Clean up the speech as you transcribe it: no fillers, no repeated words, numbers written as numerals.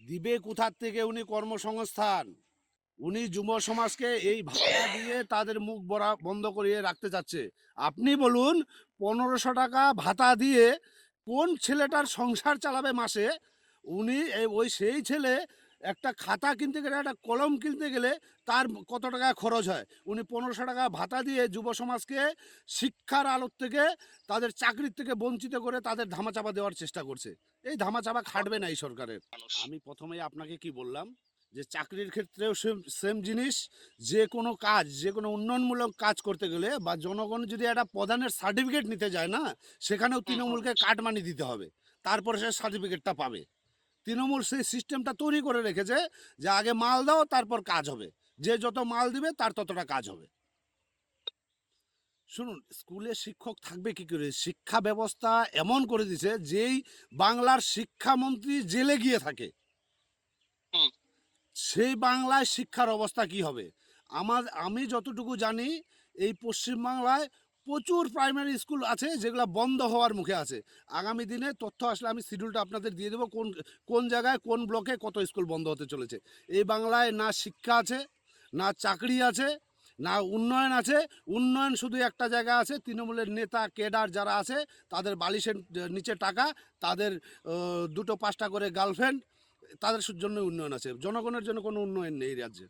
দিবে কোথার থেকে উনি কর্মসংস্থান? উনি যুব সমাজকে এই ভাতা দিয়ে তাদের মুখ বন্ধ করিয়ে রাখতে চাচ্ছে। আপনি বলুন, 1500 টাকা ভাতা দিয়ে কোন ছেলেটার সংসার চালাবে মাসে? উনি ওই সেই ছেলে একটা খাতা কিনতে গেলে, একটা কলম কিনতে গেলে তার কত টাকা খরচ হয়? উনি 1500 টাকা ভাতা দিয়ে যুব সমাজকে শিক্ষার আলোর থেকে, তাদের চাকরির থেকে বঞ্চিত করে তাদের ধামাচাপা দেওয়ার চেষ্টা করছে। এই ধামাচাপা খাটবে না এই সরকারের। মানুষ। আমি প্রথমেই আপনাকে কি বললাম, যে চাকরির ক্ষেত্রেও সেম সেম জিনিস। যে কোনো কাজ, যে কোনো উন্নয়নমূলক কাজ করতে গেলে বা জনগণ যদি একটা প্রধানের সার্টিফিকেট নিতে যায় না, সেখানেও হুম, হুম। তৃণমূলকে কাটমানি দিতে হবে, তারপরে সে সার্টিফিকেটটা পাবে। তৃণমূল সেই সিস্টেমটা তৈরি করে রেখেছে যে আগে মাল দাও, তারপর কাজ হবে। যে যত মাল দিবে তার ততটা কাজ হবে। শুনুন, স্কুলে শিক্ষক থাকবে কি করে? শিক্ষা ব্যবস্থা এমন করে দিছে, যেই বাংলার শিক্ষামন্ত্রী জেলে গিয়ে থাকে, হুম। সেই বাংলায় শিক্ষার অবস্থা কি হবে? আমি যতটুকু জানি, এই পশ্চিমবাংলায় প্রচুর প্রাইমারি স্কুল আছে যেগুলো বন্ধ হওয়ার মুখে আছে। আগামী দিনে তথ্য আসলে আমি শিডিউলটা আপনাদের দিয়ে দেবো, কোন কোন জায়গায় কোন ব্লকে কত স্কুল বন্ধ হতে চলেছে। এই বাংলায় না শিক্ষা আছে, না চাকরি আছে, না উন্নয়ন আছে। উন্নয়ন শুধু একটা জায়গা আছে, তৃণমূলের নেতা কেডার যারা আছে, তাদের বালিশের নিচে টাকা, তাদের 2টো 5টা করে গার্লফ্রেন্ড, তাদের জন্য উন্নয়ন আছে। জনগণের জন্য কোনো উন্নয়ন নেই এই রাজ্যে।